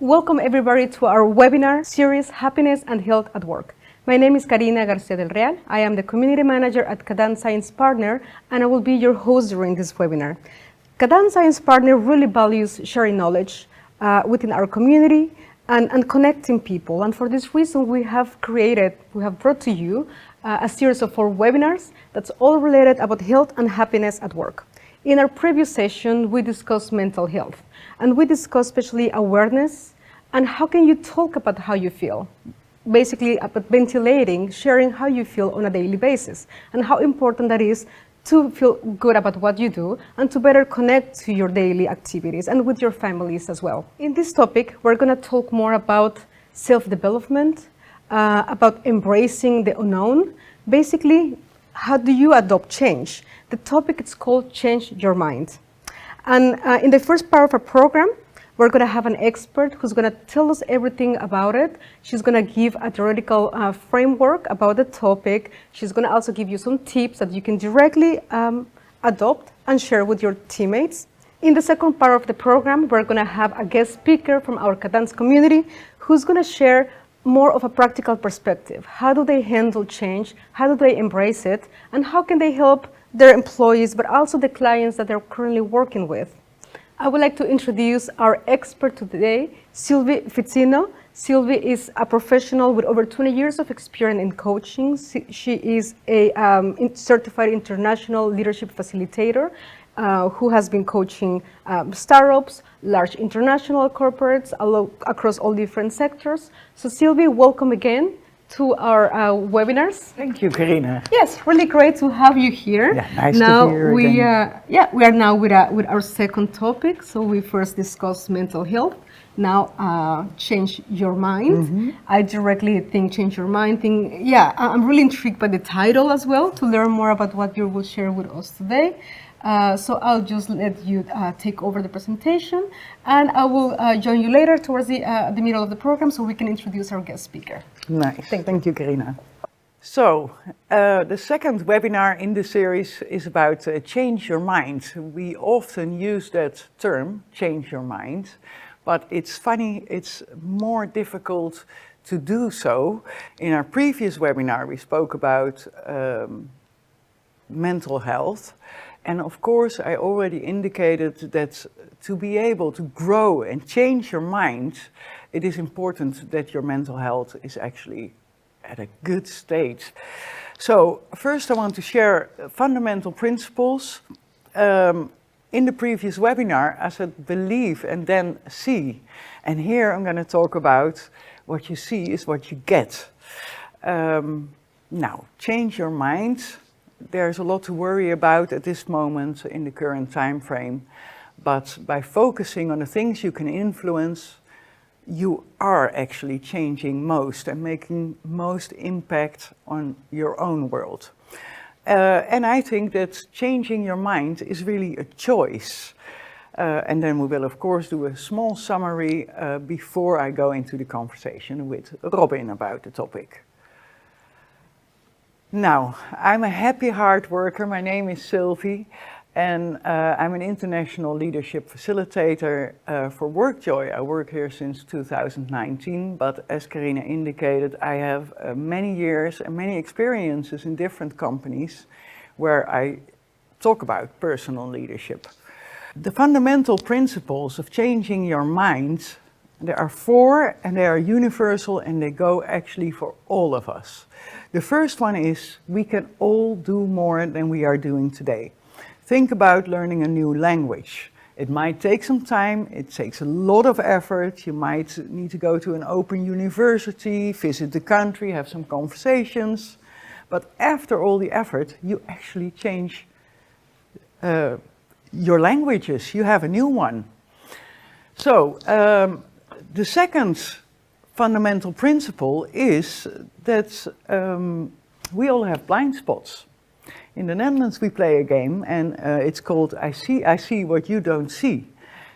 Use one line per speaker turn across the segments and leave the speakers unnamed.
Welcome everybody to our webinar series, Happiness and Health at Work. My name is Karina Garcia del Real. I am the Community Manager at Kadant Science Partner, and I will be your host during this webinar. Kadant Science Partner really values sharing knowledge within our community and connecting people. And for this reason, we have brought to you a series of 4 webinars that's all related about health and happiness at work. In our previous session, we discussed mental health, and we discussed especially awareness and how can you talk about how you feel. Basically about ventilating, sharing how you feel on a daily basis, and how important that is to feel good about what you do and to better connect to your daily activities and with your families as well. In this topic, we're going to talk more about self-development, about embracing the unknown. Basically, how do you adopt change? The topic is called Change Your Mind. And in the first part of our program, we're going to have an expert who's going to tell us everything about it. She's going to give a theoretical framework about the topic. She's going to also give you some tips that you can directly adopt and share with your teammates. In the second part of the program, we're going to have a guest speaker from our Kadant community who's going to share more of a practical perspective. How do they handle change? How do they embrace it? And how can they help their employees, but also the clients that they're currently working with? I would like to introduce our expert today, Sylvie Fizzino. Sylvie is a professional with over 20 years of experience in coaching. She is a certified international leadership facilitator who has been coaching startups, large international corporates across all different sectors. So Sylvie, welcome again to our webinars.
Thank you, Karina.
Yes, really great to have you here.
Yeah, nice to be here again.
We are now with our second topic. So we first discussed mental health. Now, change your mind. Mm-hmm. I directly think change your mind. I'm really intrigued by the title as well to learn more about what you will share with us today. So I'll just let you take over the presentation, and I will join you later towards the middle of the program so we can introduce our guest speaker.
Nice. Thank you, Karina. So the second webinar in the series is about change your mind. We often use that term, change your mind, but it's funny, it's more difficult to do so. In our previous webinar, we spoke about mental health. And of course, I already indicated that to be able to grow and change your mind, it is important that your mental health is actually at a good state. So first I want to share fundamental principles. In the previous webinar, I said believe and then see. And here I'm going to talk about what you see is what you get. Now, change your mind. There's a lot to worry about at this moment in the current time frame, but by focusing on the things you can influence, you are actually changing most and making most impact on your own world. And I think that changing your mind is really a choice. And then we will of course do a small summary before I go into the conversation with Robin about the topic. Now, I'm a happy hard worker. My name is Sylvie, and I'm an international leadership facilitator for WorkJoy. I work here since 2019, but as Karina indicated, I have many years and many experiences in different companies where I talk about personal leadership. The fundamental principles of changing your mind, there are 4, and they are universal, and they go actually for all of us. The first one is we can all do more than we are doing today. Think about learning a new language. It might take some time, it takes a lot of effort. You might need to go to an open university, visit the country, have some conversations. But after all the effort, you actually change your languages. You have a new one. So the second fundamental principle is that we all have blind spots. In the Netherlands we play a game and it's called I see what you don't see.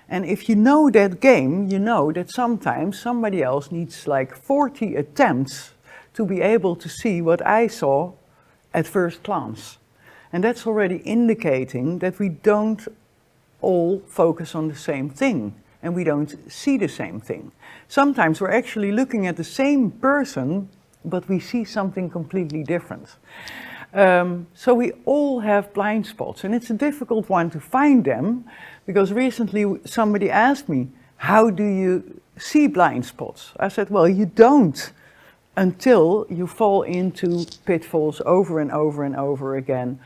And if you know that game, you know that sometimes somebody else needs like 40 attempts to be able to see what I saw at first glance. And that's already indicating that we don't all focus on the same thing and we don't see the same thing. Sometimes we're actually looking at the same person, but we see something completely different. So we all have blind spots, and it's a difficult one to find them, because recently somebody asked me, how do you see blind spots? I said, well, you don't until you fall into pitfalls over and over and over again,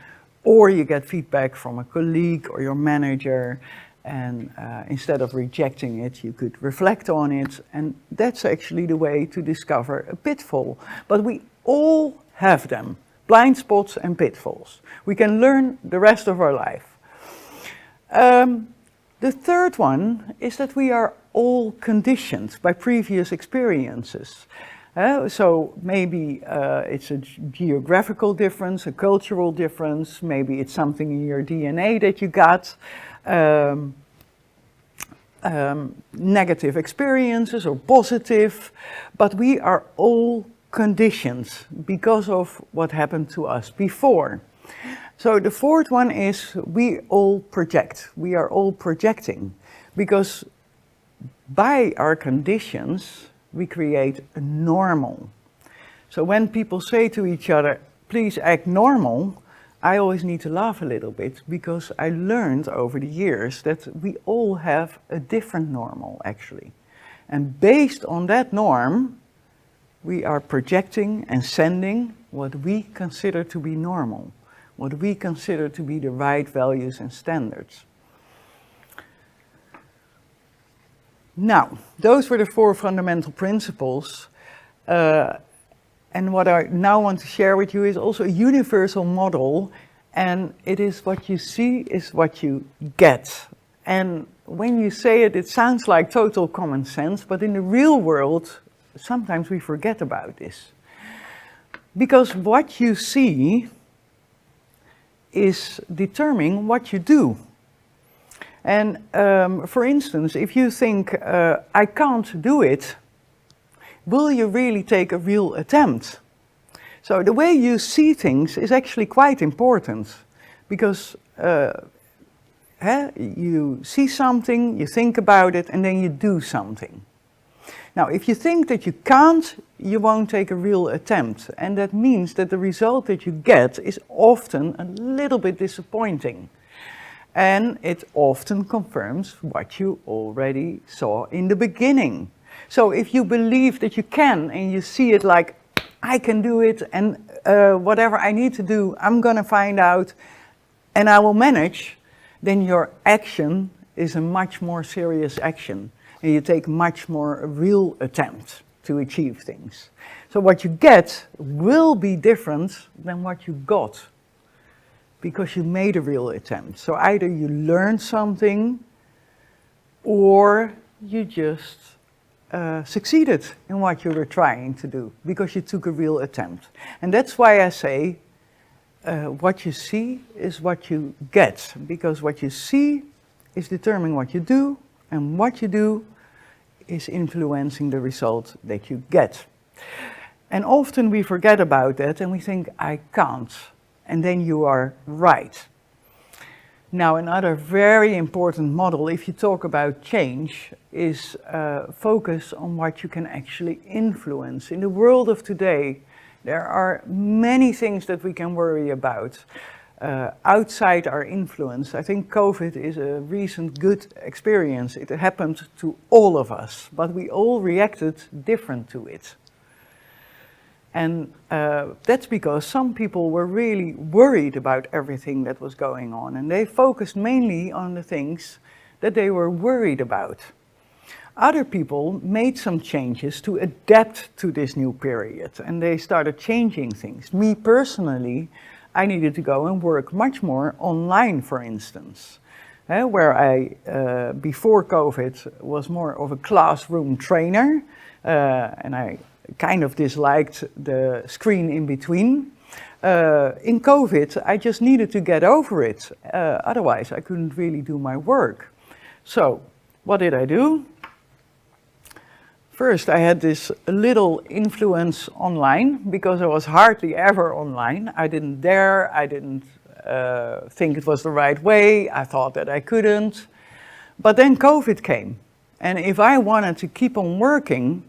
or you get feedback from a colleague or your manager, and instead of rejecting it, you could reflect on it, and that's actually the way to discover a pitfall. But we all have them, blind spots and pitfalls. We can learn the rest of our life. The third one is that we are all conditioned by previous experiences. So maybe it's a geographical difference, a cultural difference, maybe it's something in your DNA that you got, negative experiences or positive, but we are all conditioned because of what happened to us before. So the fourth one is we all project. We are all projecting because by our conditions, we create a normal. So when people say to each other, please act normal, I always need to laugh a little bit because I learned over the years that we all have a different normal actually. And based on that norm, we are projecting and sending what we consider to be normal, what we consider to be the right values and standards. Now, those were the 4 fundamental principles. And what I now want to share with you is also a universal model, and it is what you see is what you get. And when you say it, it sounds like total common sense, but in the real world, sometimes we forget about this. Because what you see is determining what you do. And for instance, if you think, I can't do it, will you really take a real attempt? So the way you see things is actually quite important, because you see something, you think about it, and then you do something. Now, if you think that you can't, you won't take a real attempt, and that means that the result that you get is often a little bit disappointing. And it often confirms what you already saw in the beginning. So if you believe that you can and you see it like, I can do it, and whatever I need to do, I'm gonna find out and I will manage, then your action is a much more serious action. And you take much more real attempt to achieve things. So what you get will be different than what you got, because you made a real attempt. So either you learned something, or you just succeeded in what you were trying to do, because you took a real attempt. And that's why I say, what you see is what you get, because what you see is determining what you do, and what you do is influencing the result that you get. And often we forget about that and we think, I can't. And then you are right. Now, another very important model, if you talk about change, is focus on what you can actually influence. In the world of today, there are many things that we can worry about outside our influence. I think COVID is a recent good experience. It happened to all of us, but we all reacted different to it. And that's because some people were really worried about everything that was going on, and they focused mainly on the things that they were worried about. Other people made some changes to adapt to this new period, and they started changing things. Me personally, I needed to go and work much more online, for instance, where I, before COVID, was more of a classroom trainer, and I kind of disliked the screen in between. In COVID, I just needed to get over it, otherwise I couldn't really do my work. So, what did I do? First, I had this little influence online, because I was hardly ever online. I didn't dare, I didn't think it was the right way, I thought that I couldn't. But then COVID came, And if I wanted to keep on working,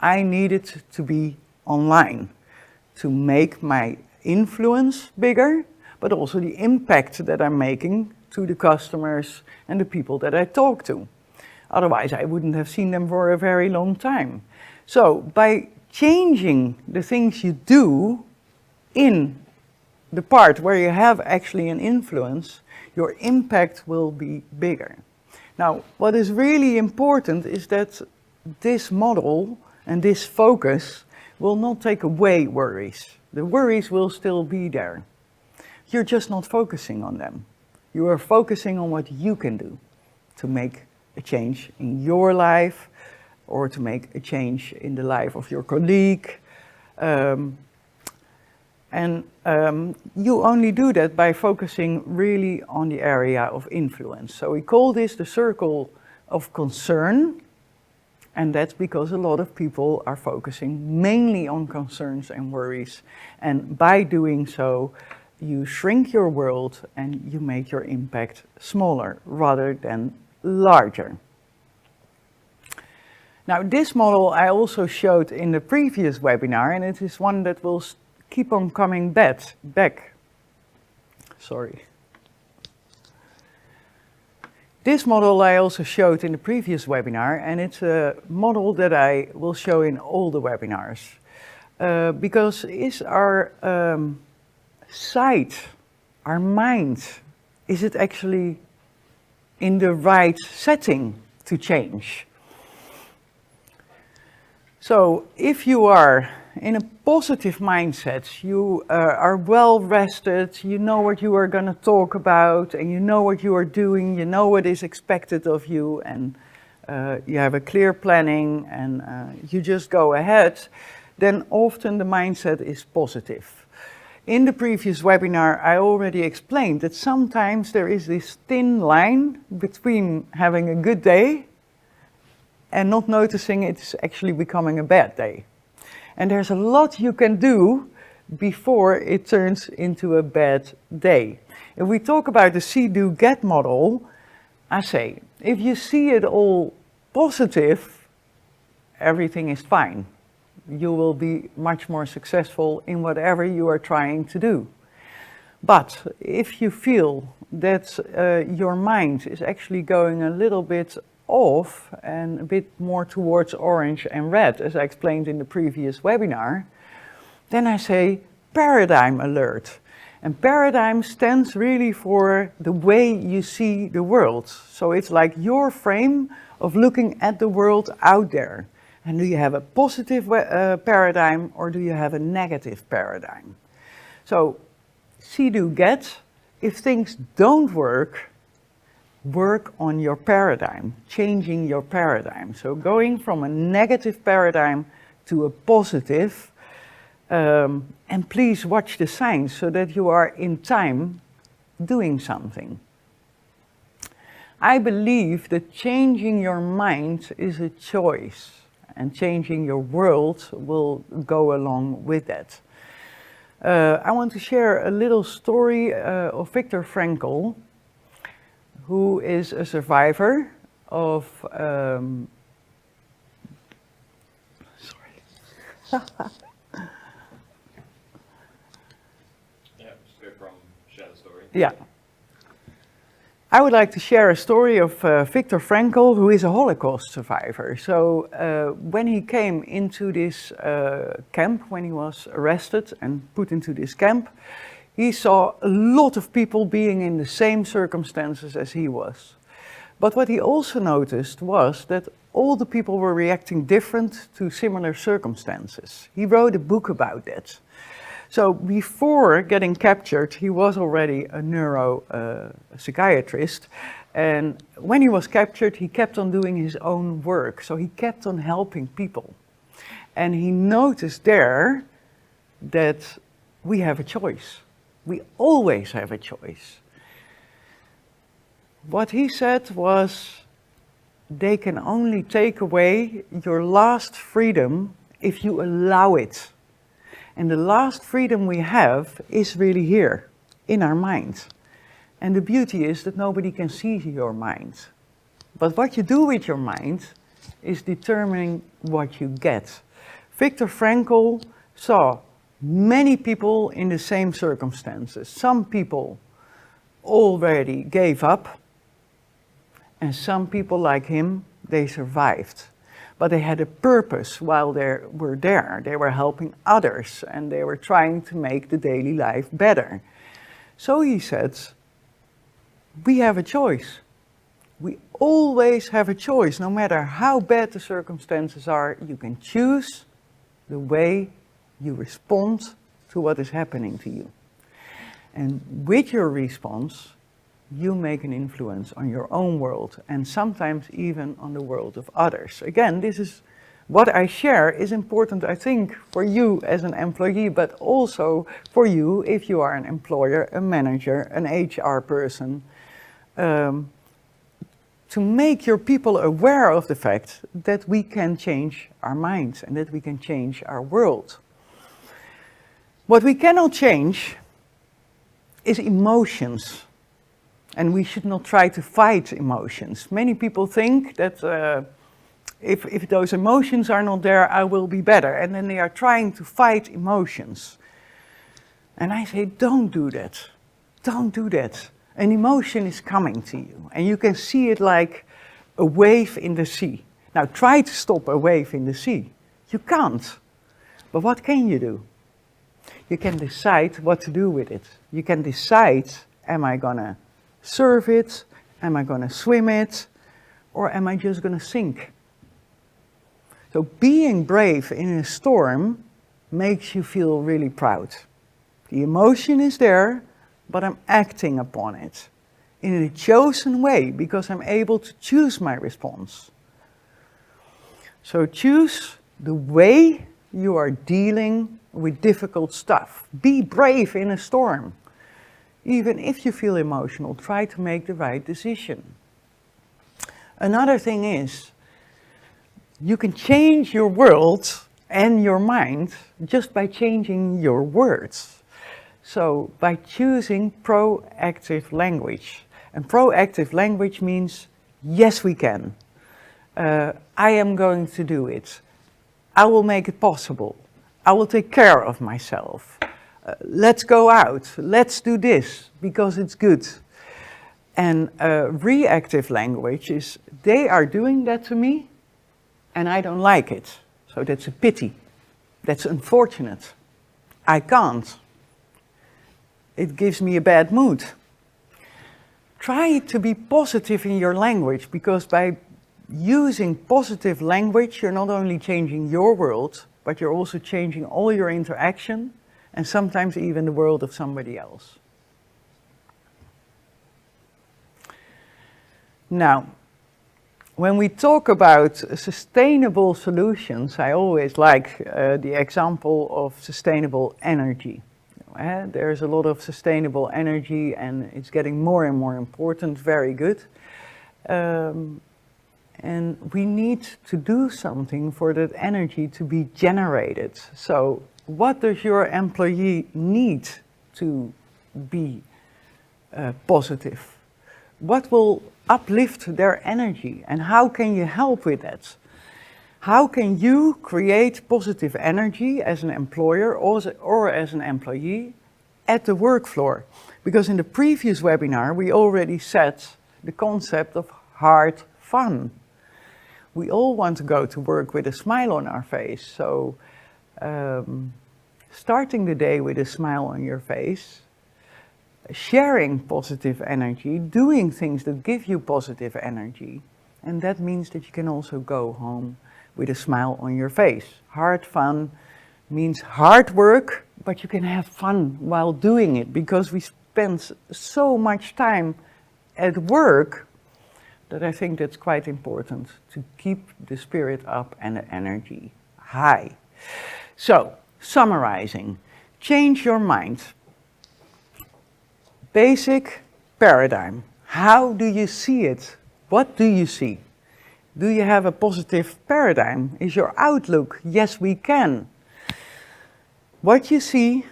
I needed to be online to make my influence bigger, but also the impact that I'm making to the customers and the people that I talk to. Otherwise, I wouldn't have seen them for a very long time. So by changing the things you do in the part where you have actually an influence, your impact will be bigger. Now, what is really important is that this model and this focus will not take away worries. The worries will still be there. You're just not focusing on them. You are focusing on what you can do to make a change in your life or to make a change in the life of your colleague. You only do that by focusing really on the area of influence. So we call this the circle of concern, and that's because a lot of people are focusing mainly on concerns and worries, and by doing so, you shrink your world and you make your impact smaller rather than larger. Now, this model I also showed in the previous webinar, and it is one that will keep on coming back. Sorry. This model I also showed in the previous webinar, and it's a model that I will show in all the webinars. Because is our sight, our mind, is it actually in the right setting to change? So if you are in a positive mindset, you are well rested, you know what you are going to talk about, and you know what you are doing, you know what is expected of you, and you have a clear planning, and you just go ahead, then often the mindset is positive. In the previous webinar, I already explained that sometimes there is this thin line between having a good day and not noticing it's actually becoming a bad day. And there's a lot you can do before it turns into a bad day. If we talk about the see-do-get model, I say, if you see it all positive, everything is fine. You will be much more successful in whatever you are trying to do. But if you feel that your mind is actually going a little bit off and a bit more towards orange and red, as I explained in the previous webinar, then I say paradigm alert. And paradigm stands really for the way you see the world. So it's like your frame of looking at the world out there. And do you have a positive paradigm or do you have a negative paradigm? So see, do, get. If things don't work on your paradigm, changing your paradigm. So going from a negative paradigm to a positive, and please watch the signs so that you are in time doing something. I believe that changing your mind is a choice, and changing your world will go along with that. I want to share a little story of Viktor Frankl, who is a survivor of,
Yeah, straight from share the story.
Yeah. I would like to share a story of Viktor Frankl, who is a Holocaust survivor. So when he came into this camp, when he was arrested and put into this camp, he saw a lot of people being in the same circumstances as he was. But what he also noticed was that all the people were reacting different to similar circumstances. He wrote a book about that. So before getting captured, he was already a neuropsychiatrist. And when he was captured, he kept on doing his own work. So he kept on helping people. And he noticed there that we have a choice. We always have a choice. What he said was, they can only take away your last freedom if you allow it. And the last freedom we have is really here, in our mind. And the beauty is that nobody can see your mind. But what you do with your mind is determining what you get. Viktor Frankl saw many people in the same circumstances. Some people already gave up, and some people like him, they survived. But they had a purpose while they were there. They were helping others, and they were trying to make the daily life better. So he said, we have a choice. We always have a choice. No matter how bad the circumstances are, you can choose the way you respond to what is happening to you. And with your response, you make an influence on your own world and sometimes even on the world of others. Again, this is what I share is important, I think, for you as an employee, but also for you if you are an employer, a manager, an HR person, to make your people aware of the fact that we can change our minds and that we can change our world. What we cannot change is emotions. And we should not try to fight emotions. Many people think that if those emotions are not there, I will be better. And then they are trying to fight emotions. And I say, don't do that. Don't do that. An emotion is coming to you. And you can see it like a wave in the sea. Now try to stop a wave in the sea. You can't. But what can you do? You can decide what to do with it. You can decide, am I gonna surf it? Am I gonna swim it? Or am I just gonna sink? So being brave in a storm makes you feel really proud. The emotion is there, but I'm acting upon it in a chosen way because I'm able to choose my response. So choose the way you are dealing with difficult stuff. Be brave in a storm. Even if you feel emotional, try to make the right decision. Another thing is, you can change your world and your mind just by changing your words. So by choosing proactive language. And proactive language means, yes, we can. I am going to do it. I will make it possible. I will take care of myself. Let's go out. Let's do this because it's good. And reactive language is, they are doing that to me and I don't like it. So that's a pity. That's unfortunate. I can't. It gives me a bad mood. Try to be positive in your language, because by using positive language, you're not only changing your world, but you're also changing all your interaction and sometimes even the world of somebody else. Now, when we talk about sustainable solutions, I always like the example of sustainable energy. There's a lot of sustainable energy and it's getting more and more important, very good. And we need to do something for that energy to be generated. So what does your employee need to be positive? What will uplift their energy and how can you help with that? How can you create positive energy as an employer or as an employee at the work floor? Because in the previous webinar we already said the concept of hard fun. We all want to go to work with a smile on our face, so starting the day with a smile on your face, sharing positive energy, doing things that give you positive energy, and that means that you can also go home with a smile on your face. Hard fun means hard work, but you can have fun while doing it, because we spend so much time at work that I think that's quite important to keep the spirit up and the energy high. So, summarizing, change your mind. Basic paradigm. How do you see it? What do you see? Do you have a positive paradigm? Is your outlook, yes, we can? What you see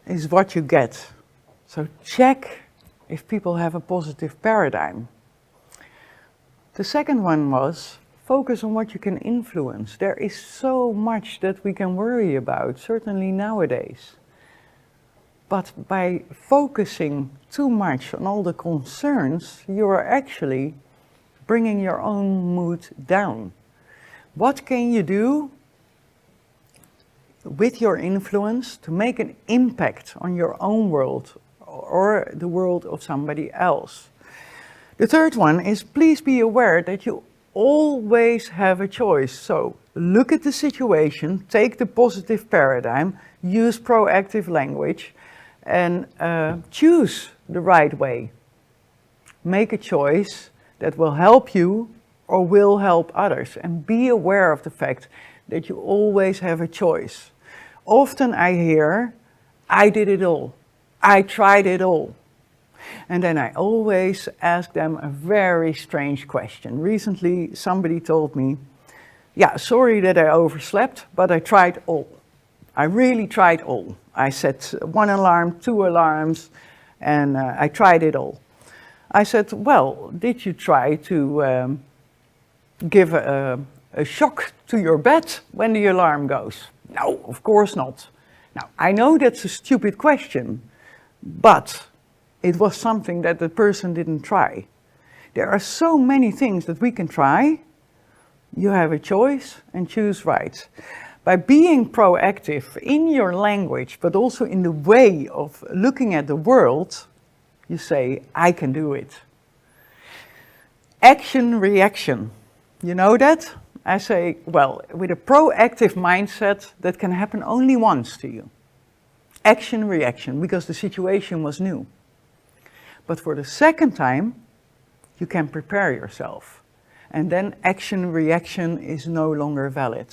is what you get. So check if people have a positive paradigm. The second one was focus on what you can influence. There is so much that we can worry about, certainly nowadays. But by focusing too much on all the concerns, you are actually bringing your own mood down. What can you do with your influence to make an impact on your own world or the world of somebody else? The third one is please be aware that you always have a choice. So look at the situation, take the positive paradigm, use proactive language, and choose the right way. Make a choice that will help you or will help others, and be aware of the fact that you always have a choice. Often I hear, I did it all, I tried it all. And then I always ask them a very strange question. Recently somebody told me, yeah, sorry that I overslept, but I tried all. I really tried all. I set 1 alarm, 2 alarms, and I tried it all. I said, well, did you try to give a shock to your bed when the alarm goes? No, of course not. Now, I know that's a stupid question, but it was something that the person didn't try. There are so many things that we can try. You have a choice and choose right. By being proactive in your language, but also in the way of looking at the world, you say, I can do it. Action, reaction. You know that? I say, well, with a proactive mindset, that can happen only once to you. Action, reaction, because the situation was new. But for the second time, you can prepare yourself. And then action, reaction is no longer valid.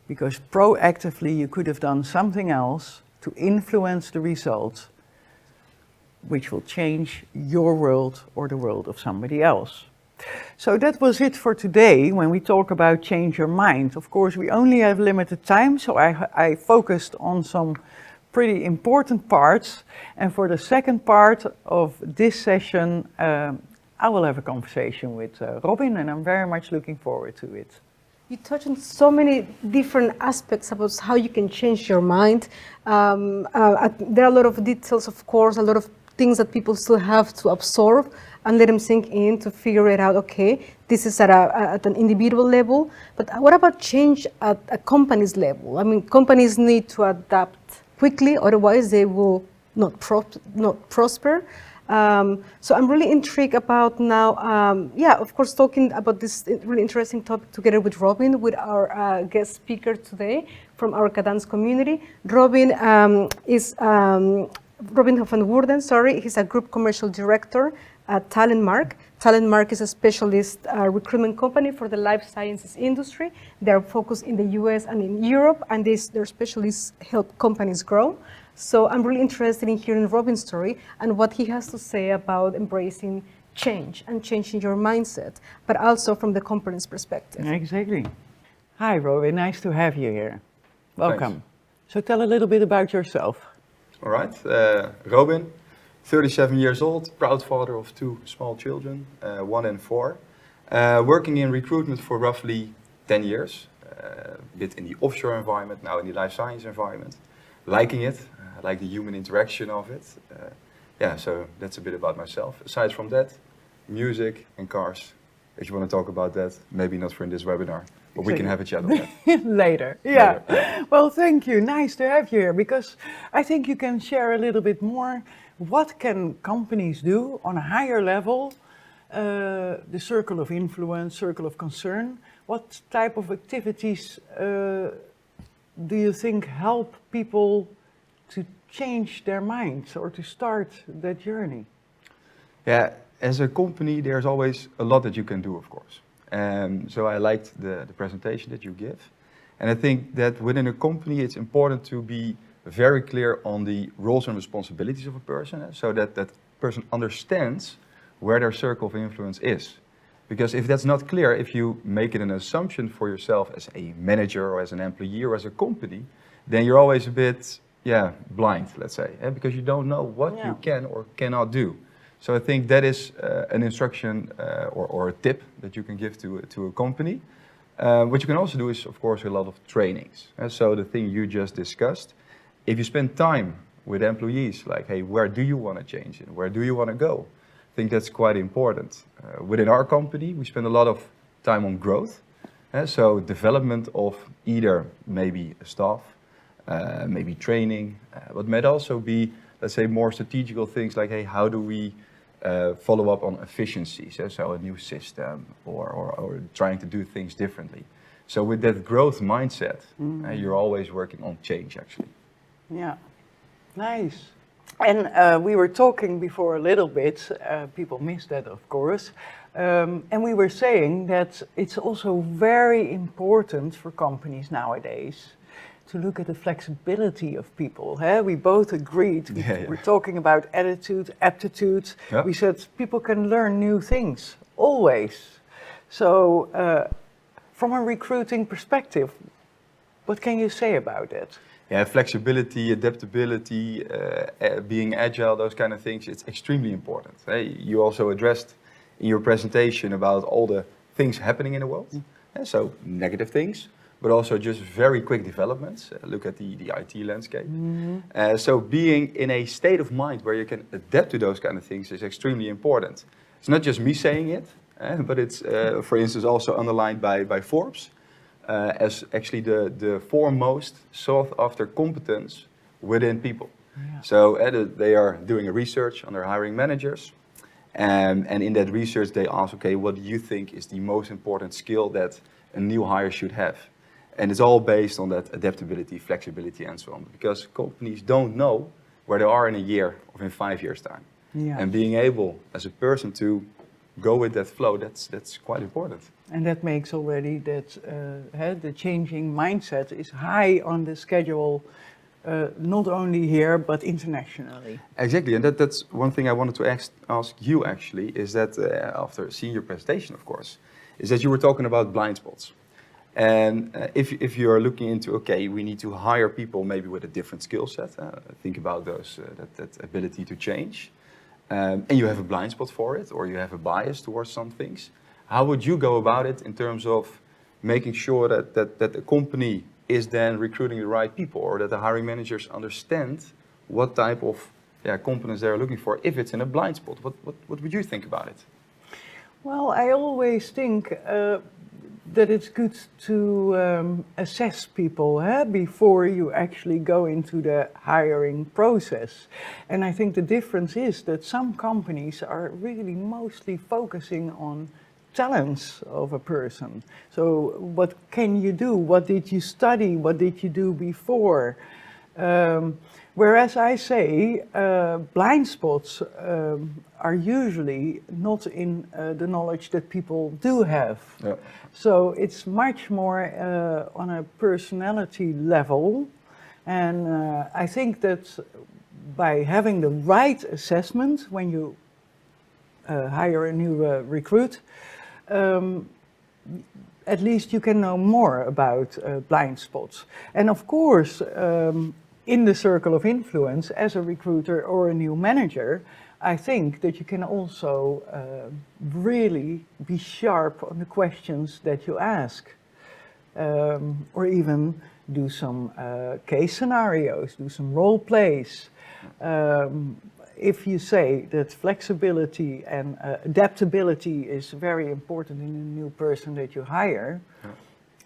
Because proactively you could have done something else to influence the result, which will change your world or the world of somebody else. So that was it for today when we talk about change your mind. Of course, we only have limited time, so I focused on some pretty important parts. And for the second part of this session, I will have a conversation with Robin, and I'm very much looking forward to it.
You touch on so many different aspects about how you can change your mind. There are a lot of details, of course, a lot of things that people still have to absorb and let them sink in to figure it out. Okay, this is at an individual level, but what about change at a company's level? I mean, companies need to adapt quickly, otherwise they will not prosper. So I'm really intrigued about now, of course, talking about this really interesting topic together with Robin, with our guest speaker today from our Kadans community. Robin is Robin van Woerden, he's a group commercial director at Talentmark. Talentmark is a specialist recruitment company for the life sciences industry. They're focused in the US and in Europe, and their specialists help companies grow. So I'm really interested in hearing Robin's story and what he has to say about embracing change and changing your mindset, but also from the company's perspective.
Exactly. Hi, Robin. Nice to have you here. Welcome.
Thanks.
So tell a little bit about yourself.
All right, Robin, 37 years old, proud father of 2 small children, 1 and 4. Working in recruitment for roughly 10 years, a bit in the offshore environment, now in the life science environment. Liking it, I like the human interaction of it. So that's a bit about myself. Aside from that, music and cars. If you want to talk about that, maybe not for in this webinar, but we can have a chat on that.
Later, yeah. Well, thank you. Nice to have you here, because I think you can share a little bit more. What can companies do on a higher level? The circle of influence, circle of concern. What type of activities do you think help people to change their minds or to start that journey?
Yeah, as a company, there's always a lot that you can do, of course. So I liked the presentation that you give. And I think that within a company, it's important to be very clear on the roles and responsibilities of a person, so that that person understands where their circle of influence is. Because if that's not clear, if you make it an assumption for yourself as a manager or as an employee or as a company, then you're always a bit, blind, let's say, because you don't know what you can or cannot do. So I think that is an instruction or a tip that you can give to a company. What you can also do is, of course, a lot of trainings. So the thing you just discussed, if you spend time with employees, like, hey, where do you want to change it? Where do you want to go? I think that's quite important. Within our company, we spend a lot of time on growth. So development of either maybe a staff, maybe training, but might also be, let's say, more strategical things like, hey, how do we follow up on efficiencies? So a new system or trying to do things differently. So with that growth mindset, you're always working on change, actually.
Yeah, nice. And we were talking before a little bit, people missed that, of course, and we were saying that it's also very important for companies nowadays to look at the flexibility of people. We both agreed, we're talking about attitude, aptitude.
Yeah.
We said people can learn new things, always. So from a recruiting perspective, what can you say about it?
Yeah, flexibility, adaptability, being agile, those kind of things, it's extremely important. You also addressed in your presentation about all the things happening in the world. So negative things, but also just very quick developments. Look at the IT landscape. So being in a state of mind where you can adapt to those kind of things is extremely important. It's not just me saying it, but it's, for instance, also underlined by Forbes. As actually the foremost sought after competence within people. Yeah. So they are doing a research on their hiring managers. And in that research they ask, okay, what do you think is the most important skill that a new hire should have? And it's all based on that adaptability, flexibility and so on. Because companies don't know where they are in a year or in 5 years' time. Yeah. And being able as a person to go with that flow, that's quite important.
And that makes already that the changing mindset is high on the schedule, not only here, but internationally.
Exactly, and that's one thing I wanted to ask you actually, is that after seeing your presentation, of course, is that you were talking about blind spots. And if you're looking into, okay, we need to hire people maybe with a different skill set, think about those that ability to change, and you have a blind spot for it, or you have a bias towards some things. How would you go about it in terms of making sure that the company is then recruiting the right people, or that the hiring managers understand what type of competence they're looking for if it's in a blind spot? What would you think about it?
Well, I always think that it's good to assess people before you actually go into the hiring process. And I think the difference is that some companies are really mostly focusing on talents of a person. So what can you do? What did you study? What did you do before? Whereas I say blind spots are usually not in the knowledge that people do have. Yeah. So it's much more on a personality level. And I think that by having the right assessment when you hire a new recruit, at least you can know more about blind spots. And of course, in the circle of influence, as a recruiter or a new manager, I think that you can also really be sharp on the questions that you ask, or even do some case scenarios, do some role plays. If you say that flexibility and adaptability is very important in a new person that you hire,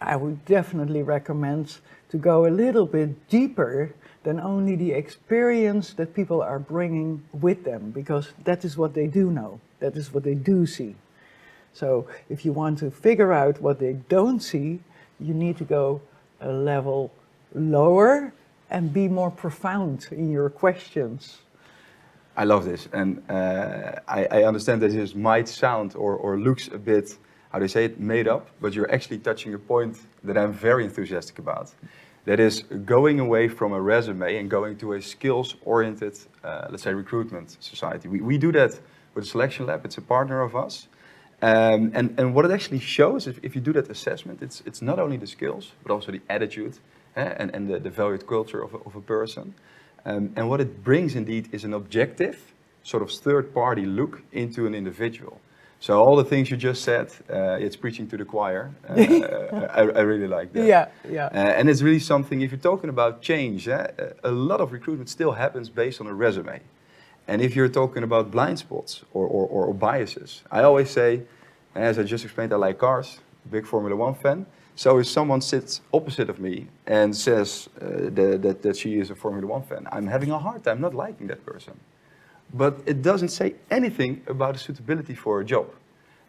I would definitely recommend to go a little bit deeper than only the experience that people are bringing with them, because that is what they do know, that is what they do see. So if you want to figure out what they don't see, you need to go a level lower and be more profound in your questions.
I love this, and I understand that this might sound or looks a bit, how do you say it, made up, but you're actually touching a point that I'm very enthusiastic about. That is going away from a resume and going to a skills-oriented, let's say, recruitment society. We do that with Selection Lab. It's a partner of us. And what it actually shows, if you do that assessment, it's not only the skills, but also the attitude and the valued culture of a person. And what it brings indeed is an objective, sort of third-party look into an individual. So all the things you just said, it's preaching to the choir. I really like that.
Yeah, yeah.
And it's really something, if you're talking about change, a lot of recruitment still happens based on a resume. And if you're talking about blind spots or biases, I always say, as I just explained, I like cars, big Formula One fan. So if someone sits opposite of me and says that she is a Formula One fan, I'm having a hard time not liking that person. But it doesn't say anything about the suitability for a job.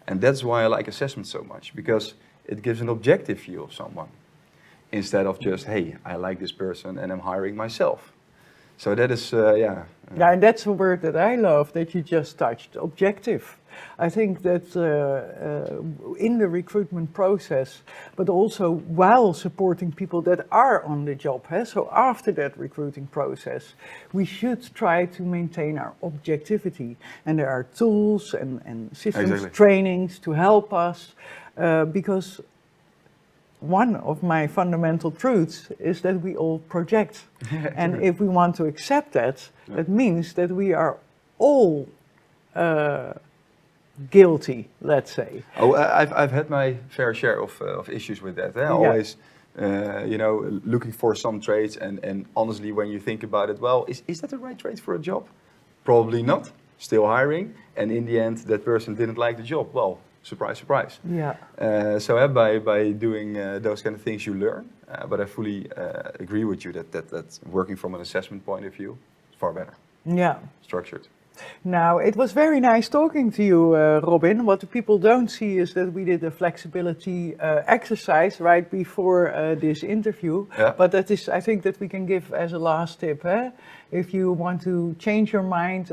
And that's why I like assessment so much, because it gives an objective view of someone, instead of just, hey, I like this person and I'm hiring myself. So that is,
Yeah, and that's a word that I love that you just touched, objective. I think that in the recruitment process, but also while supporting people that are on the job, so after that recruiting process, we should try to maintain our objectivity. And there are tools and systems,
Exactly.
trainings to help us, because one of my fundamental truths is that we all project. And if we want to accept that, that means that we are all guilty, let's say.
Oh, I've had my fair share of issues with that. Always, looking for some traits, and honestly, when you think about it, well, is that the right trait for a job? Probably not. Still hiring, and in the end, that person didn't like the job. Well, surprise, surprise.
Yeah.
So by doing those kind of things, you learn. But I fully agree with you that working from an assessment point of view is far better,
Yeah.
structured.
Now, it was very nice talking to you, Robin. What the people don't see is that we did a flexibility exercise right before this interview.
Yeah.
But that is, I think that we can give as a last tip. If you want to change your mind,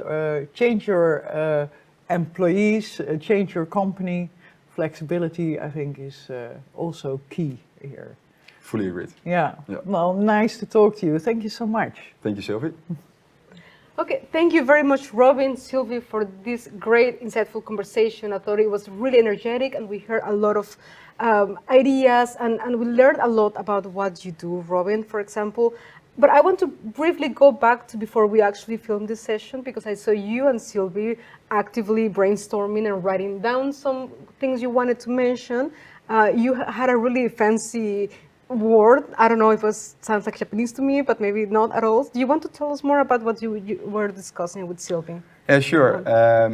change your employees, change your company, flexibility, I think, is also key here.
Fully agreed.
Yeah.
Yeah.
Well, nice to talk to you. Thank you so much.
Thank you, Sylvie.
Okay, thank you very much, Robin, Sylvie, for this great, insightful conversation. I thought it was really energetic, and we heard a lot of ideas, and we learned a lot about what you do, Robin, for example. But I want to briefly go back to before we actually filmed this session, because I saw you and Sylvie actively brainstorming and writing down some things you wanted to mention. You had a really fancy word. I don't know if it sounds like Japanese to me, but maybe not at all. Do you want to tell us more about what you were discussing with Sylvie?
Yeah, sure.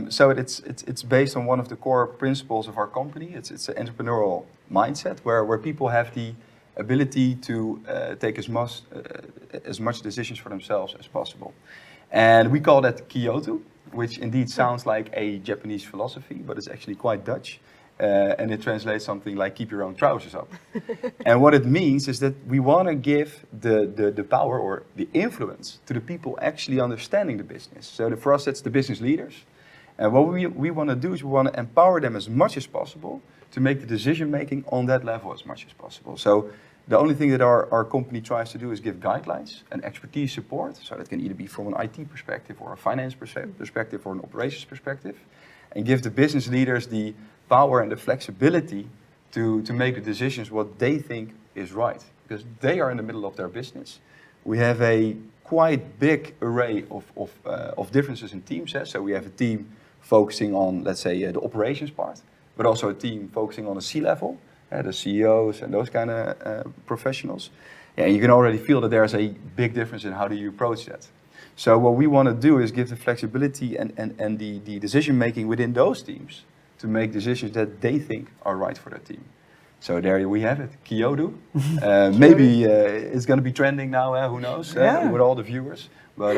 So it's based on one of the core principles of our company. It's an entrepreneurial mindset where people have the ability to take as much decisions for themselves as possible. And we call that Kyoto, which indeed sounds like a Japanese philosophy, but it's actually quite Dutch. And it translates something like keep your own trousers up. And what it means is that we want to give the power or the influence to the people actually understanding the business. So for us, that's the business leaders. And what we want to do is we want to empower them as much as possible to make the decision making on that level as much as possible. So the only thing that our company tries to do is give guidelines and expertise support. So that can either be from an IT perspective or a finance perspective or an operations perspective. And give the business leaders the power and the flexibility to make the decisions what they think is right. Because they are in the middle of their business. We have a quite big array of differences in teams. So we have a team focusing on, let's say, the operations part, but also a team focusing on the C-level, the CEOs and those kind of professionals. Yeah, you can already feel that there's a big difference in how do you approach that. So what we want to do is give the flexibility and the decision making within those teams to make decisions that they think are right for their team. So there we have it, Kyoto. Maybe it's going to be trending now, who knows, with all the viewers. But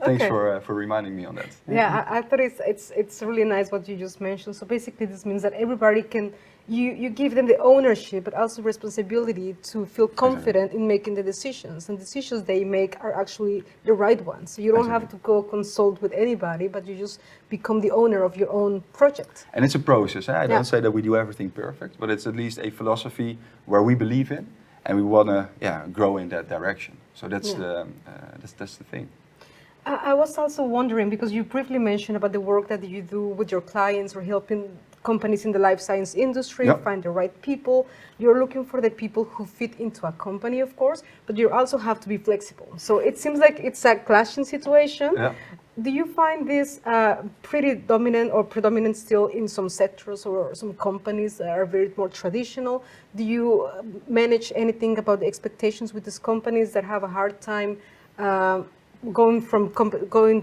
thanks for reminding me on that.
Yeah, I thought it's really nice what you just mentioned. So basically this means that everybody can, you give them the ownership, but also responsibility to feel confident in making the decisions. And decisions they make are actually the right ones. So you don't have to go consult with anybody, but you just become the owner of your own project.
And it's a process. I don't say that we do everything perfect, but it's at least a philosophy where we believe in, and we want to grow in that direction. So that's that's the thing.
I was also wondering, because you briefly mentioned about the work that you do with your clients or helping companies in the life science industry find the right people. You're looking for the people who fit into a company, of course, but you also have to be flexible. So it seems like it's a clashing situation. Do you find this pretty dominant or predominant still in some sectors or some companies that are very more traditional? Do you manage anything about the expectations with these companies that have a hard time going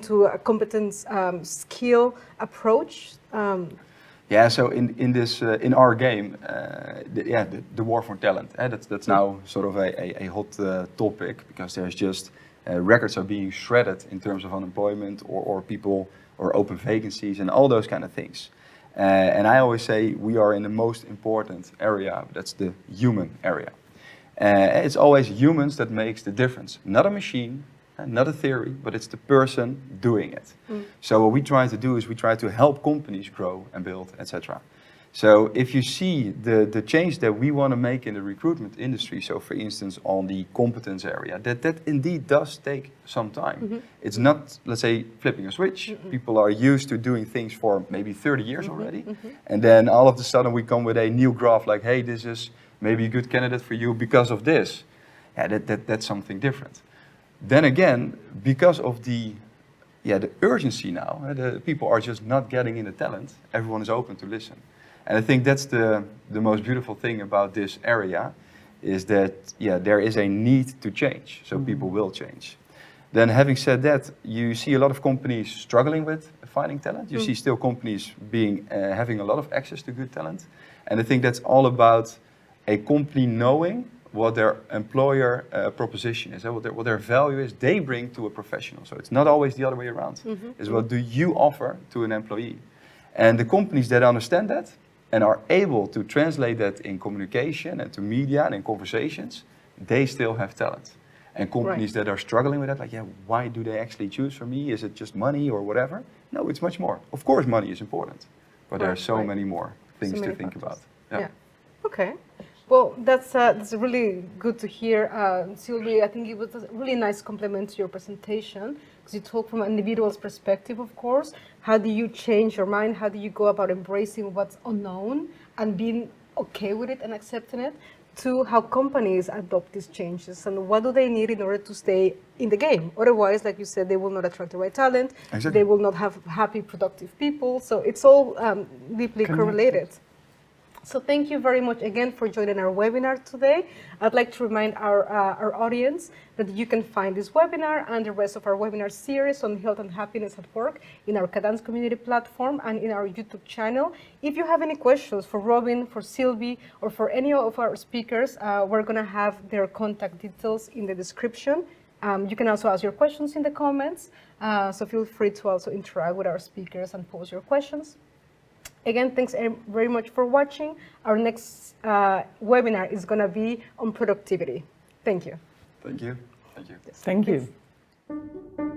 to a competence skill approach?
Yeah, so in this in our game, the war for talent. That's now sort of a hot topic, because there's just records are being shredded in terms of unemployment or people or open vacancies and all those kind of things. And I always say we are in the most important area. That's the human area. It's always humans that makes the difference, not a machine. Not a theory, but it's the person doing it. So what we try to do is we try to help companies grow and build, etc. So if you see the change that we want to make in the recruitment industry, so for instance on the competence area, that indeed does take some time. It's not, let's say, flipping a switch. People are used to doing things for maybe 30 years already. And then all of a sudden we come with a new graph like, hey, this is maybe a good candidate for you because of this. Yeah, that's something different. Then again, because of the urgency now, the people are just not getting in the talent. Everyone is open to listen, and I think that's the most beautiful thing about this area, is that there is a need to change, so people will change. Then, having said that, you see a lot of companies struggling with finding talent. You see still companies having a lot of access to good talent, and I think that's all about a company knowing what their employer proposition is, what their value is they bring to a professional. So it's not always the other way around. It's what do you offer to an employee? And the companies that understand that and are able to translate that in communication and to media and in conversations, they still have talent. And companies that are struggling with that, like, why do they actually choose for me? Is it just money or whatever? No, it's much more. Of course, money is important, but there are so many more things to think about.
Yeah. Okay. Well, that's really good to hear, Sylvie. I think it was a really nice compliment to your presentation, because you talk from an individual's perspective, of course. How do you change your mind? How do you go about embracing what's unknown and being okay with it and accepting it? To how companies adopt these changes and what do they need in order to stay in the game. Otherwise, like you said, they will not attract the right talent. Exactly. They will not have happy, productive people. So it's all deeply correlated. So thank you very much again for joining our webinar today. I'd like to remind our audience that you can find this webinar and the rest of our webinar series on health and happiness at work in our Kadans community platform and in our YouTube channel. If you have any questions for Robin, for Sylvie, or for any of our speakers, we're going to have their contact details in the description. You can also ask your questions in the comments, so feel free to also interact with our speakers and pose your questions. Again, thanks very much for watching. Our next webinar is going to be on productivity. Thank you.
Thank you. Thank you.
Thank you.
Thanks.